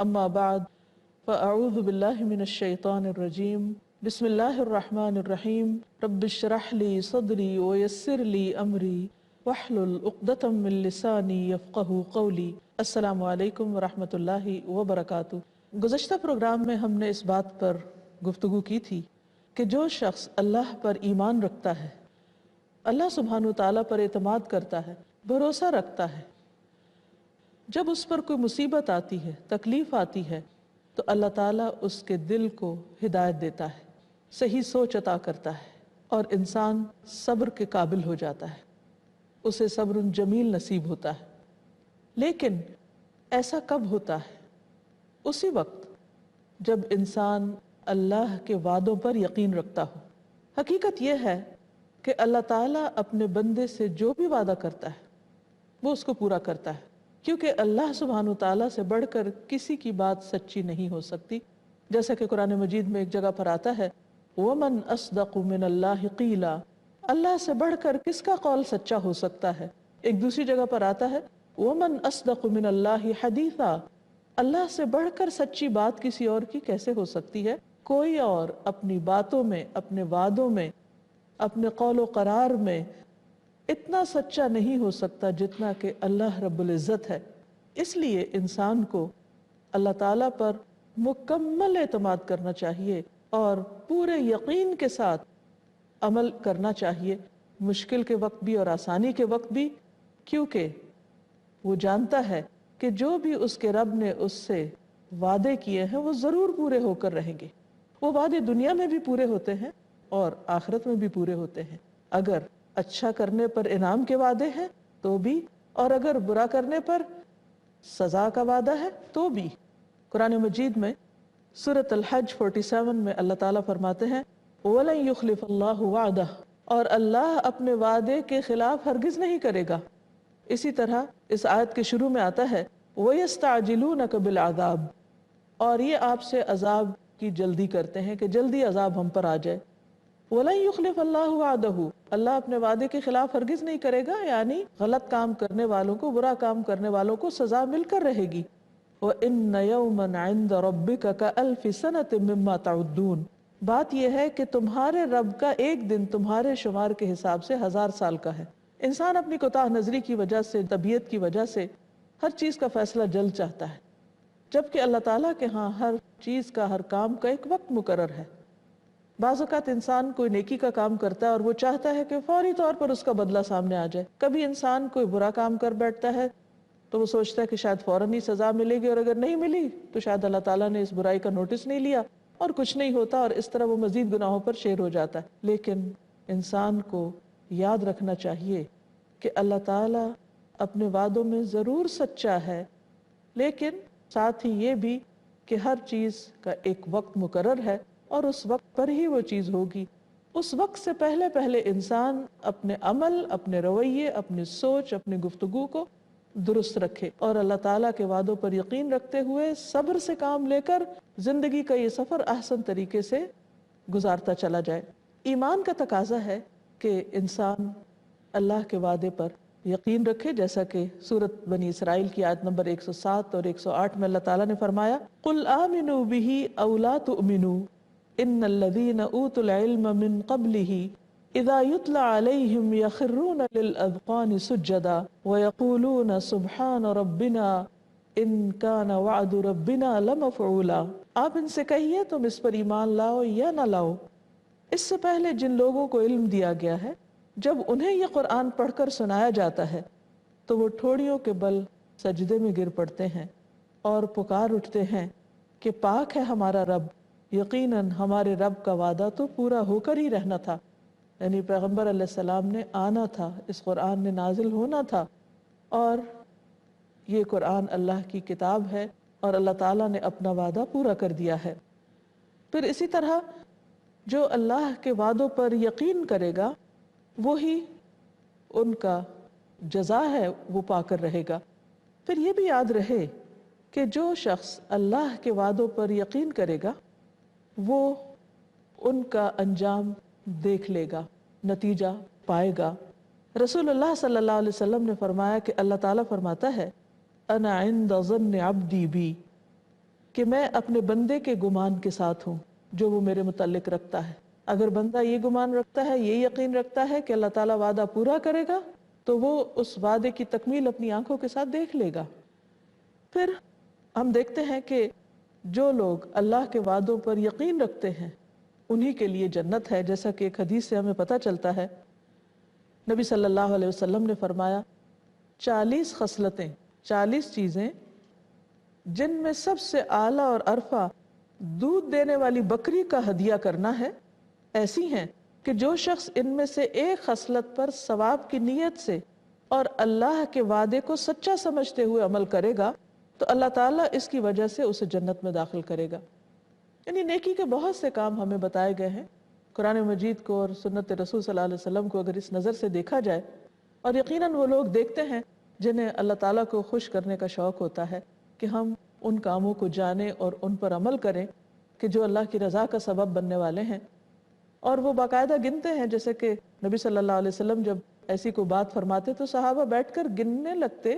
اما بعد فاعوذ باللہ من الشیطان الرجیم بسم اللہ الرحمن الرحیم رب اشرح لی صدری ویسر لی امری واحلل عقدۃ من لسانی یفقہوا قولی۔ السلام علیکم ورحمۃ اللہ وبرکاتہ۔ گزشتہ پروگرام میں ہم نے اس بات پر گفتگو کی تھی کہ جو شخص اللہ پر ایمان رکھتا ہے، اللہ سبحانہ تعالیٰ پر اعتماد کرتا ہے، بھروسہ رکھتا ہے، جب اس پر کوئی مصیبت آتی ہے، تکلیف آتی ہے، تو اللہ تعالیٰ اس کے دل کو ہدایت دیتا ہے، صحیح سوچ عطا کرتا ہے اور انسان صبر کے قابل ہو جاتا ہے، اسے صبر جمیل نصیب ہوتا ہے۔ لیکن ایسا کب ہوتا ہے؟ اسی وقت جب انسان اللہ کے وعدوں پر یقین رکھتا ہو۔ حقیقت یہ ہے کہ اللہ تعالیٰ اپنے بندے سے جو بھی وعدہ کرتا ہے وہ اس کو پورا کرتا ہے، کیونکہ اللہ سبحانہ تعالیٰ سے بڑھ کر کسی کی بات سچی نہیں ہو سکتی، جیسا کہ قرآن مجید میں ایک جگہ پر آتا ہے وَمَنْ أَصْدَقُ مِنَ اللَّهِ قِيلًا، اللہ سے بڑھ کر کس کا قول سچا ہو سکتا ہے۔ ایک دوسری جگہ پر آتا ہے وَمَنْ أَصْدَقُ مِنَ اللَّهِ حَدِيثًا، اللہ سے بڑھ کر سچی بات کسی اور کی کیسے ہو سکتی ہے۔ کوئی اور اپنی باتوں میں، اپنے وعدوں میں، اپنے قول و قرار میں اتنا سچا نہیں ہو سکتا جتنا کہ اللہ رب العزت ہے۔ اس لیے انسان کو اللہ تعالیٰ پر مکمل اعتماد کرنا چاہیے اور پورے یقین کے ساتھ عمل کرنا چاہیے، مشکل کے وقت بھی اور آسانی کے وقت بھی، کیونکہ وہ جانتا ہے کہ جو بھی اس کے رب نے اس سے وعدے کیے ہیں وہ ضرور پورے ہو کر رہیں گے۔ وہ وعدے دنیا میں بھی پورے ہوتے ہیں اور آخرت میں بھی پورے ہوتے ہیں۔ اگر اچھا کرنے پر انعام کے وعدے ہیں تو بھی، اور اگر برا کرنے پر سزا کا وعدہ ہے تو بھی۔ قرآن مجید میں سورۃ الحج 47 میں اللہ تعالیٰ فرماتے ہیں وَلَن يُخْلِفَ اللَّهُ وَعْدَهُ، اور اللہ اپنے وعدے کے خلاف ہرگز نہیں کرے گا۔ اسی طرح اس آیت کے شروع میں آتا ہے وَيَسْتَعْجِلُونَكَ بِالْعَذَابِ، اور یہ آپ سے عذاب کی جلدی کرتے ہیں کہ جلدی عذاب ہم پر آ جائے۔ وَلَن يُخْلِفَ اللَّهُ وَعْدَهُ، اللہ اپنے وعدے کے خلاف ہرگز نہیں کرے گا، یعنی غلط کام کرنے والوں کو، برا کام کرنے والوں کو سزا مل کر رہے گی۔ وَإِنَّ يَوْمًا عِندَ رَبِّكَ كَأَلْفِ سَنَةٍ مِّمَّا تَعُدُّونَ، بات یہ ہے کہ تمہارے رب کا ایک دن تمہارے شمار کے حساب سے 1000 سال کا ہے۔ انسان اپنی کوتاہ نظری کی وجہ سے، طبیعت کی وجہ سے ہر چیز کا فیصلہ جلد چاہتا ہے، جبکہ اللہ تعالیٰ کے ہاں ہر چیز کا، ہر کام کا ایک وقت مقرر ہے۔ بعض اوقات انسان کوئی نیکی کا کام کرتا ہے اور وہ چاہتا ہے کہ فوری طور پر اس کا بدلہ سامنے آ جائے۔ کبھی انسان کوئی برا کام کر بیٹھتا ہے تو وہ سوچتا ہے کہ شاید فوراً ہی سزا ملے گی، اور اگر نہیں ملی تو شاید اللہ تعالیٰ نے اس برائی کا نوٹس نہیں لیا اور کچھ نہیں ہوتا، اور اس طرح وہ مزید گناہوں پر شیر ہو جاتا ہے۔ لیکن انسان کو یاد رکھنا چاہیے کہ اللہ تعالیٰ اپنے وعدوں میں ضرور سچا ہے، لیکن ساتھ ہی یہ بھی کہ ہر چیز کا ایک وقت مقرر ہے اور اس وقت پر ہی وہ چیز ہوگی۔ اس وقت سے پہلے پہلے انسان اپنے عمل، اپنے رویے، اپنی سوچ، اپنی گفتگو کو درست رکھے اور اللہ تعالیٰ کے وعدوں پر یقین رکھتے ہوئے صبر سے کام لے کر زندگی کا یہ سفر احسن طریقے سے گزارتا چلا جائے۔ ایمان کا تقاضا ہے کہ انسان اللہ کے وعدے پر یقین رکھے، جیسا کہ سورۃ بنی اسرائیل کی آیت نمبر 107 اور 108 میں اللہ تعالیٰ نے فرمایا قُلْ آمِنُوا بِهِ أَوْ لَا تُؤْمِنُوا إِنَّ الَّذِينَ أُوتُوا الْعِلْمَ مِنْ قَبْلِهِ إِذَا يُتْلَى عَلَيْهِمْ يَخِرُّونَ لِلْأَذْقَانِ سُجَّدًا وَيَقُولُونَ سُبْحَانَ رَبِّنَا إِنْ كَانَ وَعْدُ رَبِّنَا لَمَفْعُولًا، آپ ان سے کہیے تم اس پر ایمان لاؤ یا نہ لاؤ، اس سے پہلے جن لوگوں کو علم دیا گیا ہے جب انہیں یہ قرآن پڑھ کر سنایا جاتا ہے تو وہ ٹھوڑیوں کے بل سجدے میں گر پڑتے ہیں اور پکار اٹھتے ہیں کہ پاک ہے ہمارا رب، یقیناً ہمارے رب کا وعدہ تو پورا ہو کر ہی رہنا تھا، یعنی پیغمبر علیہ السلام نے آنا تھا، اس قرآن نے نازل ہونا تھا، اور یہ قرآن اللہ کی کتاب ہے اور اللہ تعالیٰ نے اپنا وعدہ پورا کر دیا ہے۔ پھر اسی طرح جو اللہ کے وعدوں پر یقین کرے گا وہی ان کا جزا ہے، وہ پا کر رہے گا۔ پھر یہ بھی یاد رہے کہ جو شخص اللہ کے وعدوں پر یقین کرے گا وہ ان کا انجام دیکھ لے گا، نتیجہ پائے گا۔ رسول اللہ صلی اللہ علیہ وسلم نے فرمایا کہ اللہ تعالیٰ فرماتا ہے انا عند ظن عبدی بی، کہ میں اپنے بندے کے گمان کے ساتھ ہوں جو وہ میرے متعلق رکھتا ہے۔ اگر بندہ یہ گمان رکھتا ہے، یہ یقین رکھتا ہے کہ اللہ تعالیٰ وعدہ پورا کرے گا، تو وہ اس وعدے کی تکمیل اپنی آنکھوں کے ساتھ دیکھ لے گا۔ پھر ہم دیکھتے ہیں کہ جو لوگ اللہ کے وعدوں پر یقین رکھتے ہیں انہی کے لیے جنت ہے، جیسا کہ ایک حدیث سے ہمیں پتہ چلتا ہے۔ نبی صلی اللہ علیہ وسلم نے فرمایا 40 خصلتیں، 40 چیزیں جن میں سب سے اعلیٰ اور ارفع دودھ دینے والی بکری کا ہدیہ کرنا ہے، ایسی ہیں کہ جو شخص ان میں سے ایک خصلت پر ثواب کی نیت سے اور اللہ کے وعدے کو سچا سمجھتے ہوئے عمل کرے گا تو اللہ تعالیٰ اس کی وجہ سے اسے جنت میں داخل کرے گا۔ یعنی نیکی کے بہت سے کام ہمیں بتائے گئے ہیں قرآن مجید کو اور سنت رسول صلی اللہ علیہ وسلم کو اگر اس نظر سے دیکھا جائے، اور یقیناً وہ لوگ دیکھتے ہیں جنہیں اللہ تعالیٰ کو خوش کرنے کا شوق ہوتا ہے کہ ہم ان کاموں کو جانیں اور ان پر عمل کریں کہ جو اللہ کی رضا کا سبب بننے والے ہیں، اور وہ باقاعدہ گنتے ہیں۔ جیسے کہ نبی صلی اللہ علیہ وسلم جب ایسی کوئی بات فرماتے تو صحابہ بیٹھ کر گننے لگتے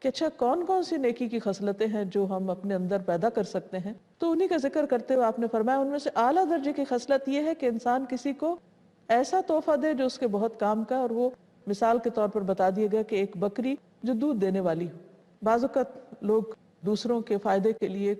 کہ اچھا کون کون سی نیکی کی خصلتیں ہیں جو ہم اپنے اندر پیدا کر سکتے ہیں، تو انہی کا ذکر کرتے ہوئے آپ نے فرمایا ان میں سے اعلیٰ درجے کی خصلت یہ ہے کہ انسان کسی کو ایسا تحفہ دے جو اس کے بہت کام کا، اور وہ مثال کے طور پر بتا دیا گیا کہ ایک بکری جو دودھ دینے والی ہو۔ بعض اوقات لوگ دوسروں کے فائدے کے لیے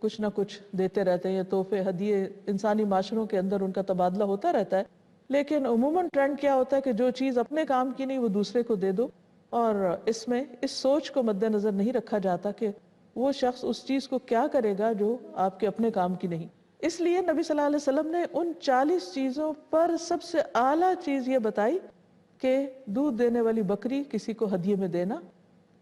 کچھ نہ کچھ دیتے رہتے ہیں، تحفے ہدیے انسانی معاشروں کے اندر ان کا تبادلہ ہوتا رہتا ہے، لیکن عموماً ٹرینڈ کیا ہوتا ہے کہ جو چیز اپنے کام کی نہیں وہ دوسرے کو دے دو، اور اس میں اس سوچ کو مد نظر نہیں رکھا جاتا کہ وہ شخص اس چیز کو کیا کرے گا جو آپ کے اپنے کام کی نہیں۔ اس لیے نبی صلی اللہ علیہ وسلم نے ان 40 چیزوں پر سب سے اعلیٰ چیز یہ بتائی کہ دودھ دینے والی بکری کسی کو ہدیے میں دینا،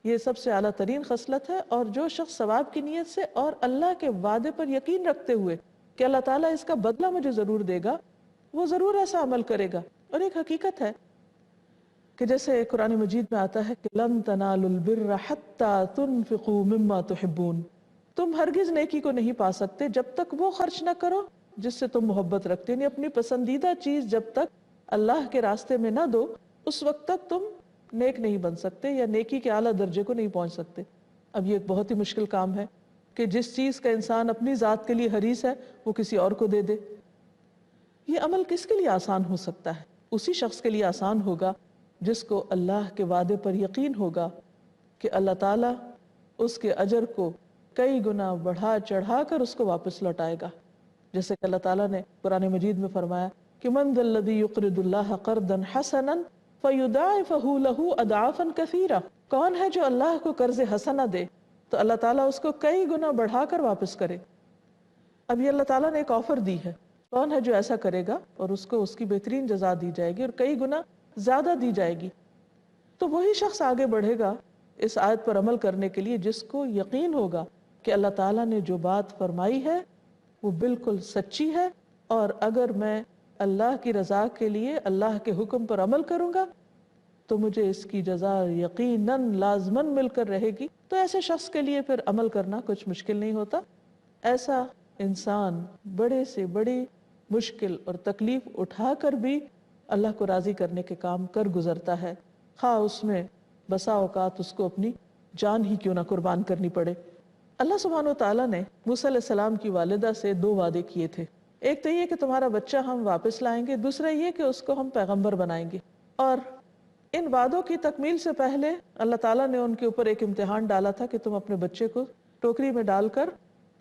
یہ سب سے اعلیٰ ترین خصلت ہے۔ اور جو شخص ثواب کی نیت سے اور اللہ کے وعدے پر یقین رکھتے ہوئے کہ اللہ تعالیٰ اس کا بدلہ مجھے ضرور دے گا، وہ ضرور ایسا عمل کرے گا۔ اور ایک حقیقت ہے کہ جیسے قرآن مجید میں آتا ہے کہ لن تنالوا البر حتى تنفقوا مما تحبون، تم ہرگز نیکی کو نہیں پا سکتے جب تک وہ خرچ نہ کرو جس سے تم محبت رکھتے، یعنی اپنی پسندیدہ چیز جب تک اللہ کے راستے میں نہ دو اس وقت تک تم نیک نہیں بن سکتے یا نیکی کے اعلیٰ درجے کو نہیں پہنچ سکتے۔ اب یہ ایک بہت ہی مشکل کام ہے کہ جس چیز کا انسان اپنی ذات کے لیے حریص ہے وہ کسی اور کو دے دے۔ یہ عمل کس کے لیے آسان ہو سکتا ہے؟ اسی شخص کے لیے آسان ہوگا جس کو اللہ کے وعدے پر یقین ہوگا کہ اللہ تعالیٰ اس کے اجر کو کئی گنا بڑھا چڑھا کر اس کو واپس لوٹائے گا۔ جیسے کہ اللہ تعالیٰ نے قرآن مجید میں فرمایا کہ من ذا الذی یقرض اللہ قرضا حسنا فیضاعفہ لہ اضعافا کثیرہ، کون ہے جو اللہ کو قرض حسنہ دے تو اللہ تعالیٰ اس کو کئی گنا بڑھا کر واپس کرے۔ اب یہ اللہ تعالیٰ نے ایک آفر دی ہے، کون ہے جو ایسا کرے گا اور اس کو اس کی بہترین جزا دی جائے گی اور کئی گنا زیادہ دی جائے گی۔ تو وہی شخص آگے بڑھے گا اس آیت پر عمل کرنے کے لیے جس کو یقین ہوگا کہ اللہ تعالیٰ نے جو بات فرمائی ہے وہ بالکل سچی ہے، اور اگر میں اللہ کی رضا کے لیے اللہ کے حکم پر عمل کروں گا تو مجھے اس کی جزا یقیناً لازماً مل کر رہے گی۔ تو ایسے شخص کے لیے پھر عمل کرنا کچھ مشکل نہیں ہوتا۔ ایسا انسان بڑے سے بڑی مشکل اور تکلیف اٹھا کر بھی اللہ کو راضی کرنے کے کام کر گزرتا ہے، خواہ اس میں بسا اوقات اس کو اپنی جان ہی کیوں نہ قربان کرنی پڑے۔ اللہ سبحانہ و تعالیٰ نے موسیٰ علیہ السلام کی والدہ سے 2 وعدے کیے تھے، ایک تو یہ کہ تمہارا بچہ ہم واپس لائیں گے، دوسرا یہ کہ اس کو ہم پیغمبر بنائیں گے۔ اور ان وعدوں کی تکمیل سے پہلے اللہ تعالیٰ نے ان کے اوپر ایک امتحان ڈالا تھا کہ تم اپنے بچے کو ٹوکری میں ڈال کر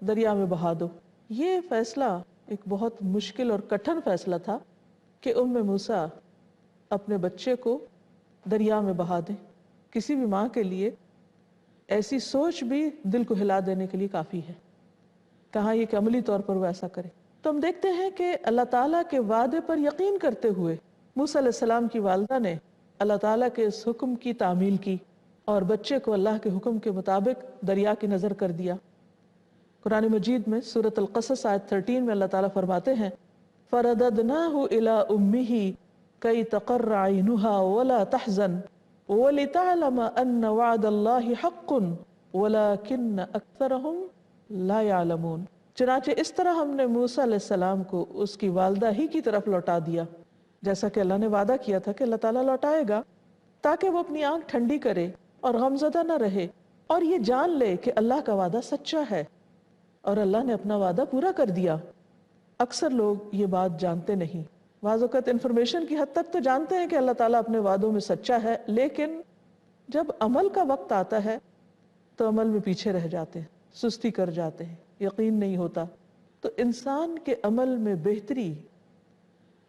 دریا میں بہا دو۔ یہ فیصلہ ایک بہت مشکل اور کٹھن فیصلہ تھا کہ موسیٰ اپنے بچے کو دریا میں بہا دیں۔ کسی بھی ماں کے لیے ایسی سوچ بھی دل کو ہلا دینے کے لیے کافی ہے، کہاں یہ کہ عملی طور پر وہ ایسا کرے۔ تو ہم دیکھتے ہیں کہ اللہ تعالیٰ کے وعدے پر یقین کرتے ہوئے موسیٰ علیہ السلام کی والدہ نے اللہ تعالیٰ کے اس حکم کی تعمیل کی اور بچے کو اللہ کے حکم کے مطابق دریا کی نظر کر دیا۔ قرآن مجید میں سورۃ القصص آیت 13 میں اللہ تعالیٰ فرماتے ہیں فَرَدَدْنَاهُ إِلَىٰ أُمِّهِ كَيْ تَقَرَّ عَيْنُهَا وَلَا تَحْزَنْ وَلِتَعْلَمَ أَنَّ وَعْدَ اللَّهِ حَقٌّ وَلَكِنَّ أَكْثَرَهُمْ لَا يَعْلَمُونَ۔ چنانچہ اس طرح ہم نے موسیٰ علیہ السلام کو اس کی والدہ ہی کی طرف لوٹا دیا، جیسا کہ اللہ نے وعدہ کیا تھا کہ اللہ تعالیٰ لوٹائے گا، تاکہ وہ اپنی آنکھ ٹھنڈی کرے اور غمزدہ نہ رہے اور یہ جان لے کہ اللہ کا وعدہ سچا ہے۔ اور اللہ نے اپنا وعدہ پورا کر دیا۔ اکثر لوگ یہ بات جانتے نہیں، بعض اوقات انفارمیشن کی حد تک تو جانتے ہیں کہ اللہ تعالیٰ اپنے وعدوں میں سچا ہے، لیکن جب عمل کا وقت آتا ہے تو عمل میں پیچھے رہ جاتے ہیں، سستی کر جاتے ہیں، یقین نہیں ہوتا۔ تو انسان کے عمل میں بہتری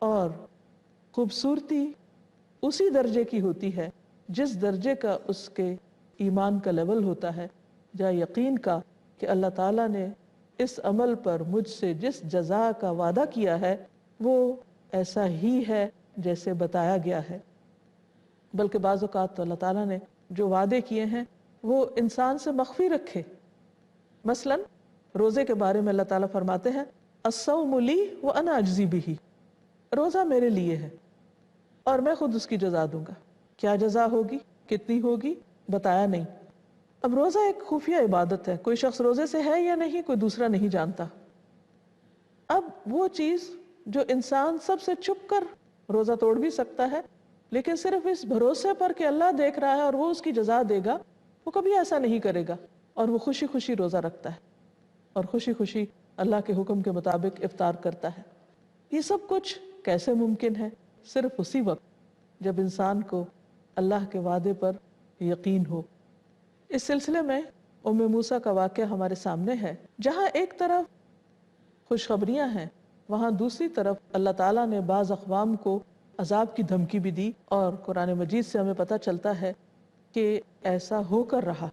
اور خوبصورتی اسی درجے کی ہوتی ہے جس درجے کا اس کے ایمان کا لیول ہوتا ہے، یا یقین کا کہ اللہ تعالیٰ نے اس عمل پر مجھ سے جس جزا کا وعدہ کیا ہے وہ ایسا ہی ہے جیسے بتایا گیا ہے۔ بلکہ بعض اوقات تو اللہ تعالیٰ نے جو وعدے کیے ہیں وہ انسان سے مخفی رکھے۔ مثلا روزے کے بارے میں اللہ تعالیٰ فرماتے ہیں الصوم لی وانا اجزی بہ، روزہ میرے لیے ہے اور میں خود اس کی جزا دوں گا۔ کیا جزا ہوگی، کتنی ہوگی، بتایا نہیں۔ اب روزہ ایک خفیہ عبادت ہے، کوئی شخص روزے سے ہے یا نہیں کوئی دوسرا نہیں جانتا۔ اب وہ چیز جو انسان سب سے چھپ کر روزہ توڑ بھی سکتا ہے، لیکن صرف اس بھروسے پر کہ اللہ دیکھ رہا ہے اور وہ اس کی جزا دے گا، وہ کبھی ایسا نہیں کرے گا، اور وہ خوشی خوشی روزہ رکھتا ہے اور خوشی خوشی اللہ کے حکم کے مطابق افطار کرتا ہے۔ یہ سب کچھ کیسے ممکن ہے؟ صرف اسی وقت جب انسان کو اللہ کے وعدے پر یقین ہو۔ اس سلسلے میں ام موسیٰ کا واقعہ ہمارے سامنے ہے، جہاں ایک طرف خوشخبریاں ہیں، وہاں دوسری طرف اللہ تعالیٰ نے بعض اقوام کو عذاب کی دھمکی بھی دی، اور قرآن مجید سے ہمیں پتہ چلتا ہے کہ ایسا ہو کر رہا،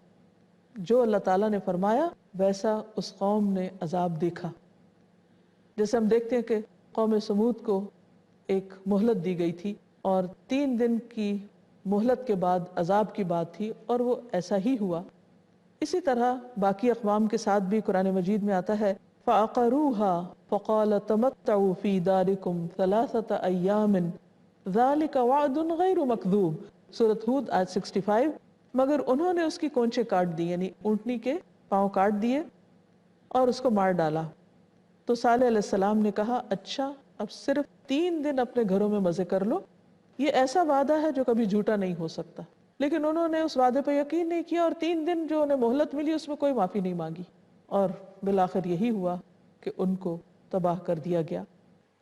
جو اللہ تعالیٰ نے فرمایا ویسا اس قوم نے عذاب دیکھا۔ جیسے ہم دیکھتے ہیں کہ قوم سمود کو ایک مہلت دی گئی تھی، اور 3 دن کی مہلت کے بعد عذاب کی بات تھی، اور وہ ایسا ہی ہوا۔ اسی طرح باقی اقوام کے ساتھ بھی قرآن مجید میں آتا ہے فَعَقَرُوهَا فَقَالَ تَمَتَّعُوا فِي دَارِكُمْ 3 أَيَّامٍ ذَلِكَ وَعْدٌ غَيْرُ مَكْذُوبٍ، سورۃ ہود آیت 65۔ مگر انہوں نے اس کی کونچے کاٹ دی، یعنی اونٹنی کے پاؤں کاٹ دیے اور اس کو مار ڈالا۔ تو صالح علیہ السلام نے کہا اچھا اب صرف 3 دن اپنے گھروں میں مزے کر لو، یہ ایسا وعدہ ہے جو کبھی جھوٹا نہیں ہو سکتا۔ لیکن انہوں نے اس وعدے پہ یقین نہیں کیا، اور 3 دن جو انہیں مہلت ملی اس میں کوئی معافی نہیں مانگی، اور بالآخر یہی ہوا کہ ان کو تباہ کر دیا گیا۔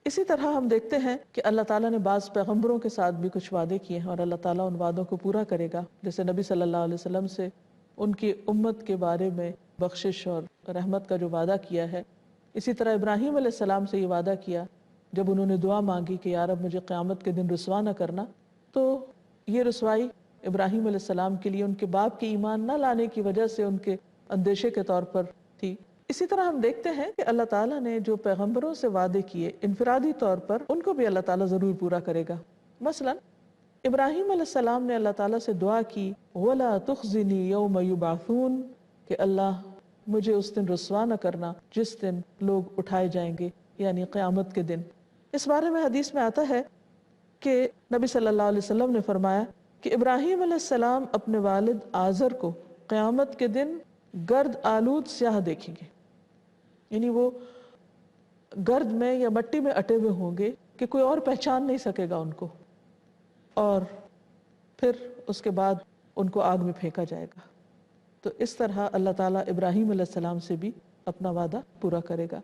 اسی طرح ہم دیکھتے ہیں کہ اللہ تعالیٰ نے بعض پیغمبروں کے ساتھ بھی کچھ وعدے کیے ہیں، اور اللہ تعالیٰ ان وعدوں کو پورا کرے گا۔ جیسے نبی صلی اللہ علیہ وسلم سے ان کی امت کے بارے میں بخشش اور رحمت کا جو وعدہ کیا ہے، اسی طرح ابراہیم علیہ السلام سے یہ وعدہ کیا جب انہوں نے دعا مانگی کہ یا رب مجھے قیامت کے دن رسوا نہ کرنا، تو یہ رسوائی ابراہیم علیہ السلام کے لیے ان کے باپ کے ایمان نہ لانے کی وجہ سے ان کے اندیشے کے طور پر تھی۔ اسی طرح ہم دیکھتے ہیں کہ اللہ تعالیٰ نے جو پیغمبروں سے وعدے کیے انفرادی طور پر، ان کو بھی اللہ تعالیٰ ضرور پورا کرے گا۔ مثلا ابراہیم علیہ السلام نے اللہ تعالیٰ سے دعا کی وَلَا تُخْزِنِي يَوْمَ يُبْعَثُونَ، کہ اللہ مجھے اس دن رسوا نہ کرنا جس دن لوگ اٹھائے جائیں گے، یعنی قیامت کے دن۔ اس بارے میں حدیث میں آتا ہے کہ نبی صلی اللہ علیہ وسلم نے فرمایا کہ ابراہیم علیہ السلام اپنے والد آزر کو قیامت کے دن گرد آلود سیاہ دیکھیں گے، یعنی وہ گرد میں یا مٹی میں اٹے ہوئے ہوں گے کہ کوئی اور پہچان نہیں سکے گا ان کو، اور پھر اس کے بعد ان کو آگ میں پھینکا جائے گا۔ تو اس طرح اللہ تعالیٰ ابراہیم علیہ السلام سے بھی اپنا وعدہ پورا کرے گا۔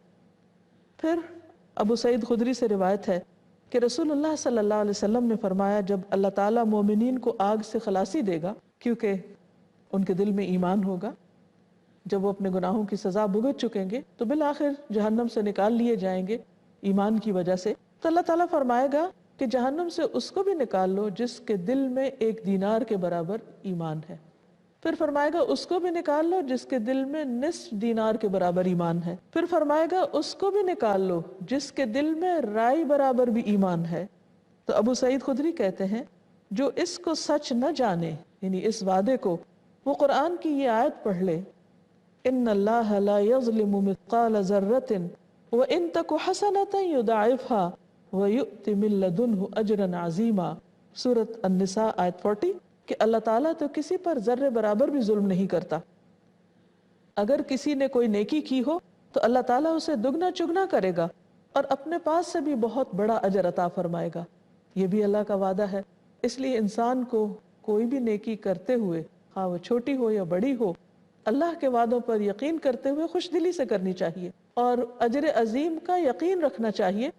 پھر ابو سعید خدری سے روایت ہے کہ رسول اللہ صلی اللہ علیہ وسلم نے فرمایا جب اللہ تعالیٰ مومنین کو آگ سے خلاصی دے گا، کیونکہ ان کے دل میں ایمان ہوگا، جب وہ اپنے گناہوں کی سزا بھگت چکیں گے تو بالآخر جہنم سے نکال لیے جائیں گے ایمان کی وجہ سے، تو اللہ تعالیٰ فرمائے گا کہ جہنم سے اس کو بھی نکال لو جس کے دل میں 1 دینار کے برابر ایمان ہے۔ پھر فرمائے گا اس کو بھی نکال لو جس کے دل میں نصف دینار کے برابر ایمان ہے۔ پھر فرمائے گا اس کو بھی نکال لو جس کے دل میں رائی برابر بھی ایمان ہے۔ تو ابو سعید خدری کہتے ہیں جو اس کو سچ نہ جانے، یعنی اس وعدے کو، وہ قرآن کی یہ آیت پڑھ لے ان اللہ لا یظلم مثقال ذرۃ وان تک حسنۃ یضاعفها ویؤت من لدنہ اجرا عظیما، سورۃ النساء آیت 40، کہ اللہ تعالیٰ تو کسی پر ذرے برابر بھی ظلم نہیں کرتا، اگر کسی نے کوئی نیکی کی ہو تو اللہ تعالیٰ اسے دگنا چگنا کرے گا اور اپنے پاس سے بھی بہت بڑا اجر عطا فرمائے گا۔ یہ بھی اللہ کا وعدہ ہے۔ اس لیے انسان کو کوئی بھی نیکی کرتے ہوئے، ہاں وہ چھوٹی ہو یا بڑی ہو، اللہ کے وعدوں پر یقین کرتے ہوئے خوش دلی سے کرنی چاہیے، اور اجر عظیم کا یقین رکھنا چاہیے،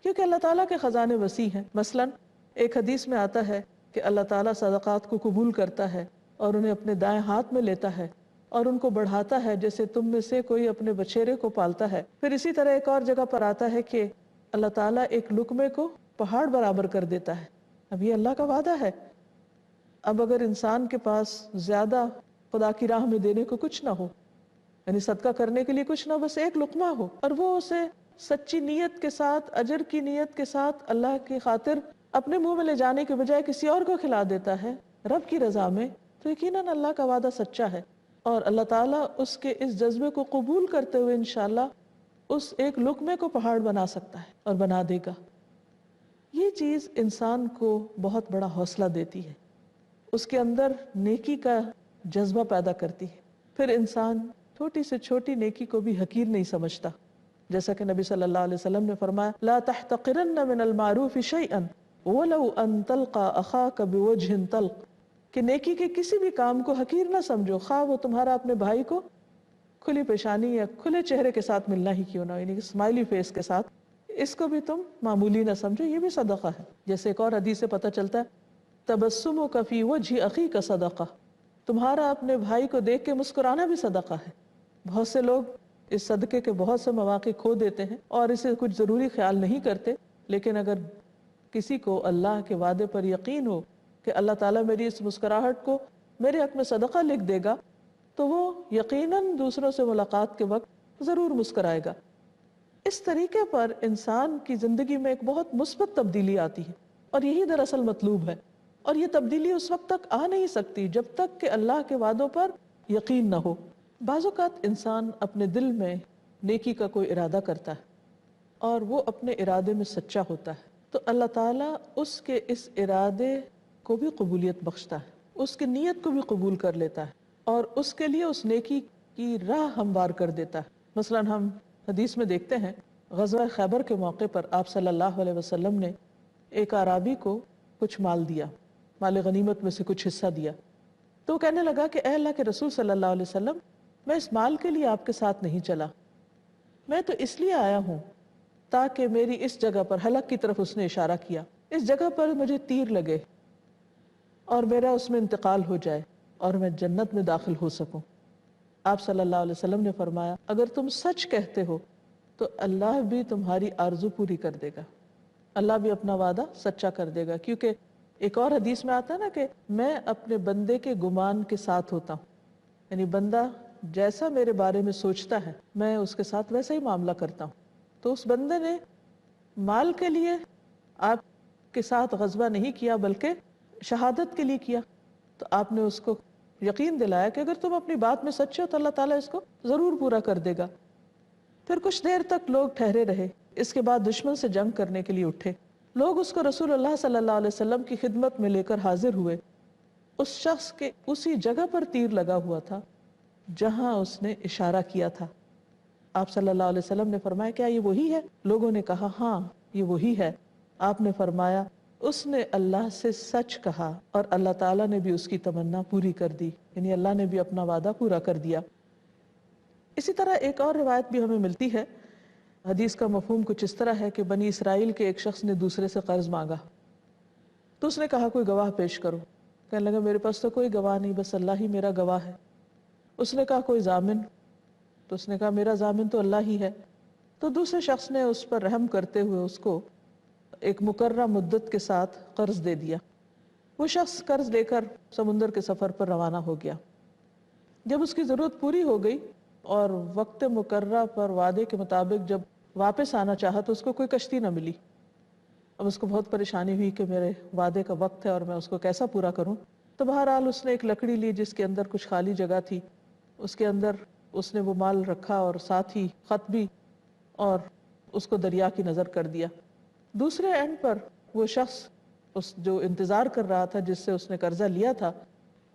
کیونکہ اللہ تعالیٰ کے خزانے وسیع ہیں۔ مثلاً ایک حدیث میں آتا ہے کہ اللہ تعالیٰ صدقات کو قبول کرتا ہے اور انہیں اپنے دائیں ہاتھ میں لیتا ہے اور ان کو بڑھاتا ہے جیسے تم میں سے کوئی اپنے بچیرے کو پالتا ہے۔ پھر اسی طرح ایک اور جگہ پر آتا ہے کہ اللہ تعالیٰ ایک لقمے کو پہاڑ برابر کر دیتا ہے۔ اب یہ اللہ کا وعدہ ہے۔ اب اگر انسان کے پاس زیادہ خدا کی راہ میں دینے کو کچھ نہ ہو، یعنی صدقہ کرنے کے لیے کچھ نہ، بس ایک لقمہ ہو، اور وہ اسے سچی نیت کے ساتھ، اجر کی نیت کے ساتھ اللہ کی خاطر اپنے منہ میں لے جانے کے بجائے کسی اور کو کھلا دیتا ہے رب کی رضا میں، تو یقیناً اللہ کا وعدہ سچا ہے، اور اللہ تعالیٰ اس کے اس جذبے کو قبول کرتے ہوئے انشاءاللہ اس ایک لقمے کو پہاڑ بنا سکتا ہے اور بنا دے گا۔ یہ چیز انسان کو بہت بڑا حوصلہ دیتی ہے، اس کے اندر نیکی کا جذبہ پیدا کرتی ہے۔ پھر انسان چھوٹی سے چھوٹی نیکی کو بھی حقیر نہیں سمجھتا، جیسا کہ نبی صلی اللہ علیہ وسلم نے فرمایا لا تحتقرن من المعروف شیئا ولو ان تلقى اخاك بوجه طلق، کہ نیکی کے کسی بھی کام کو حقیر نہ سمجھو، خواہ وہ تمہارا اپنے بھائی کو کھلی پیشانی یا کھلے چہرے کے ساتھ ملنا ہی کیوں نہ ہو، یعنی کہ اسمائلی فیس کے ساتھ، اس کو بھی تم معمولی نہ سمجھو، یہ بھی صدقہ ہے۔ جیسے ایک اور حدیث سے پتہ چلتا ہے تبسمک فی وجہ اخیک صدقہ، تمہارا اپنے بھائی کو دیکھ کے مسکرانا بھی صدقہ ہے۔ بہت سے لوگ اس صدقے کے بہت سے مواقع کھو دیتے ہیں اور اسے کچھ ضروری خیال نہیں کرتے، لیکن اگر کسی کو اللہ کے وعدے پر یقین ہو کہ اللہ تعالیٰ میری اس مسکراہٹ کو میرے حق میں صدقہ لکھ دے گا، تو وہ یقیناً دوسروں سے ملاقات کے وقت ضرور مسکرائے گا۔ اس طریقے پر انسان کی زندگی میں ایک بہت مثبت تبدیلی آتی ہے، اور یہی دراصل مطلوب ہے، اور یہ تبدیلی اس وقت تک آ نہیں سکتی جب تک کہ اللہ کے وعدوں پر یقین نہ ہو۔ بعض اوقات انسان اپنے دل میں نیکی کا کوئی ارادہ کرتا ہے اور وہ اپنے ارادے میں سچا ہوتا ہے، تو اللہ تعالیٰ اس کے اس ارادے کو بھی قبولیت بخشتا ہے، اس کی نیت کو بھی قبول کر لیتا ہے، اور اس کے لیے اس نیکی کی راہ ہموار کر دیتا ہے۔ مثلا ہم حدیث میں دیکھتے ہیں غزوہ خیبر کے موقع پر آپ صلی اللہ علیہ وسلم نے ایک اعرابی کو کچھ مال دیا، مال غنیمت میں سے کچھ حصہ دیا، تو وہ کہنے لگا کہ اے اللہ کے رسول صلی اللہ علیہ وسلم، میں اس مال کے لیے آپ کے ساتھ نہیں چلا، میں تو اس لیے آیا ہوں تاکہ میری اس جگہ پر، حلق کی طرف اس نے اشارہ کیا، اس جگہ پر مجھے تیر لگے اور میرا اس میں انتقال ہو جائے اور میں جنت میں داخل ہو سکوں۔ آپ صلی اللہ علیہ وسلم نے فرمایا اگر تم سچ کہتے ہو تو اللہ بھی تمہاری آرزو پوری کر دے گا، اللہ بھی اپنا وعدہ سچا کر دے گا، کیونکہ ایک اور حدیث میں آتا ہے نا کہ میں اپنے بندے کے گمان کے ساتھ ہوتا ہوں، یعنی بندہ جیسا میرے بارے میں سوچتا ہے میں اس کے ساتھ ویسا ہی معاملہ کرتا ہوں۔ تو اس بندے نے مال کے لیے آپ کے ساتھ غزوہ نہیں کیا بلکہ شہادت کے لیے کیا، تو آپ نے اس کو یقین دلایا کہ اگر تم اپنی بات میں سچے ہو تو اللہ تعالیٰ اس کو ضرور پورا کر دے گا۔ پھر کچھ دیر تک لوگ ٹھہرے رہے، اس کے بعد دشمن سے جنگ کرنے کے لیے اٹھے، لوگ اس کو رسول اللہ صلی اللہ علیہ وسلم کی خدمت میں لے کر حاضر ہوئے۔ اس شخص کے اسی جگہ پر تیر لگا ہوا تھا جہاں اس نے اشارہ کیا تھا۔ آپ صلی اللہ علیہ وسلم نے فرمایا کیا یہ وہی ہے؟ لوگوں نے کہا ہاں یہ وہی ہے۔ آپ نے فرمایا اس نے اللہ سے سچ کہا اور اللہ تعالیٰ نے بھی اس کی تمنا پوری کر دی، یعنی اللہ نے بھی اپنا وعدہ پورا کر دیا۔ اسی طرح ایک اور روایت بھی ہمیں ملتی ہے، حدیث کا مفہوم کچھ اس طرح ہے کہ بنی اسرائیل کے ایک شخص نے دوسرے سے قرض مانگا، تو اس نے کہا کوئی گواہ پیش کرو، کہنے لگا میرے پاس تو کوئی گواہ نہیں، بس اللہ ہی میرا گواہ ہے۔ اس نے کہا کوئی ضامن، تو اس نے کہا میرا ضامن تو اللہ ہی ہے۔ تو دوسرے شخص نے اس پر رحم کرتے ہوئے اس کو ایک مقررہ مدت کے ساتھ قرض دے دیا۔ وہ شخص قرض لے کر سمندر کے سفر پر روانہ ہو گیا۔ جب اس کی ضرورت پوری ہو گئی اور وقت مقررہ پر وعدے کے مطابق جب واپس آنا چاہا تو اس کو کوئی کشتی نہ ملی۔ اب اس کو بہت پریشانی ہوئی کہ میرے وعدے کا وقت ہے اور میں اس کو کیسا پورا کروں۔ تو بہرحال اس نے ایک لکڑی لی جس کے اندر کچھ خالی جگہ تھی، اس کے اندر اس نے وہ مال رکھا اور ساتھ ہی خط بھی، اور اس کو دریا کی نظر کر دیا۔ دوسرے اینڈ پر وہ شخص اس جو انتظار کر رہا تھا جس سے اس نے قرضہ لیا تھا،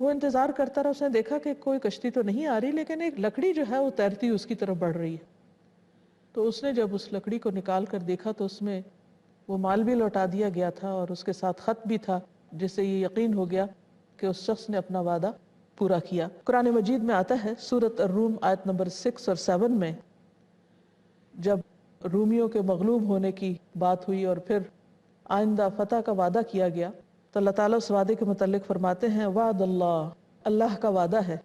وہ انتظار کرتا رہا، اس نے دیکھا کہ کوئی کشتی تو نہیں آ رہی لیکن ایک لکڑی جو ہے وہ تیرتی اس کی طرف بڑھ رہی ہے۔ تو اس نے جب اس لکڑی کو نکال کر دیکھا تو اس میں وہ مال بھی لوٹا دیا گیا تھا اور اس کے ساتھ خط بھی تھا، جس سے یہ یقین ہو گیا کہ اس شخص نے اپنا وعدہ پورا کیا۔ قرآن مجید میں آتا ہے سورۃ الروم آیت نمبر 6 اور 7 میں، جب رومیوں کے مغلوب ہونے کی بات ہوئی اور پھر آئندہ فتح کا وعدہ کیا گیا، تو اللہ تعالیٰ اس وعدے کے متعلق فرماتے ہیں وعد اللہ، اللہ کا وعدہ ہے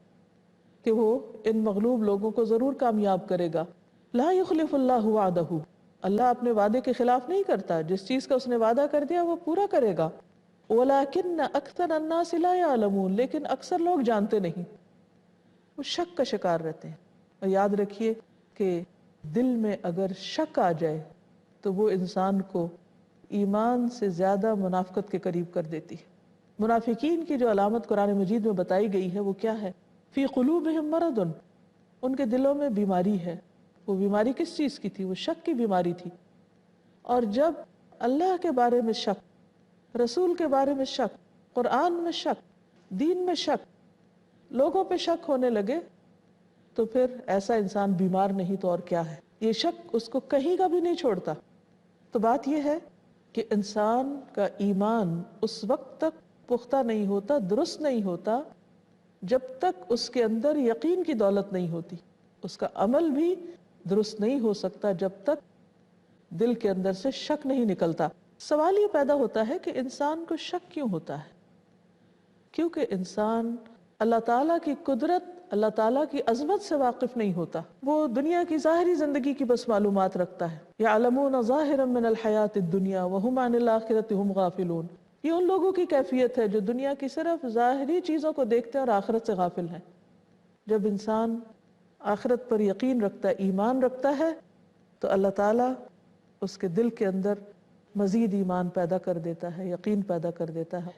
کہ وہ ان مغلوب لوگوں کو ضرور کامیاب کرے گا۔ لا یخلف اللہ وعدہ، اللہ اپنے وعدے کے خلاف نہیں کرتا، جس چیز کا اس نے وعدہ کر دیا وہ پورا کرے گا۔ وَلَكِنَّ أَكْثَرَ النَّاسِ لَا يَعْلَمُونَ، لیکن اکثر لوگ جانتے نہیں، وہ شک کا شکار رہتے ہیں۔ اور یاد رکھیے کہ دل میں اگر شک آ جائے تو وہ انسان کو ایمان سے زیادہ منافقت کے قریب کر دیتی ہے۔ منافقین کی جو علامت قرآن مجید میں بتائی گئی ہے وہ کیا ہے؟ فی قلوبہم مرض، ان کے دلوں میں بیماری ہے۔ وہ بیماری کس چیز کی تھی؟ وہ شک کی بیماری تھی۔ اور جب اللہ کے بارے میں شک، رسول کے بارے میں شک، قرآن میں شک، دین میں شک، لوگوں پہ شک ہونے لگے تو پھر ایسا انسان بیمار نہیں تو اور کیا ہے۔ یہ شک اس کو کہیں کا بھی نہیں چھوڑتا۔ تو بات یہ ہے کہ انسان کا ایمان اس وقت تک پختہ نہیں ہوتا، درست نہیں ہوتا، جب تک اس کے اندر یقین کی دولت نہیں ہوتی۔ اس کا عمل بھی درست نہیں ہو سکتا جب تک دل کے اندر سے شک نہیں نکلتا۔ سوال یہ پیدا ہوتا ہے کہ انسان کو شک کیوں ہوتا ہے؟ کیونکہ انسان اللہ تعالیٰ کی قدرت، اللہ تعالیٰ کی عظمت سے واقف نہیں ہوتا۔ وہ دنیا کی ظاہری زندگی کی بس معلومات رکھتا ہے۔ یعلمون ظاہرا من الحیات الدنیا وہم عن الآخرۃ ہم غافلون، یہ ان لوگوں کی کیفیت ہے جو دنیا کی صرف ظاہری چیزوں کو دیکھتے ہیں اور آخرت سے غافل ہیں۔ جب انسان آخرت پر یقین رکھتا ہے، ایمان رکھتا ہے، تو اللہ تعالیٰ اس کے دل کے اندر مزید ایمان پیدا کر دیتا ہے، یقین پیدا کر دیتا ہے۔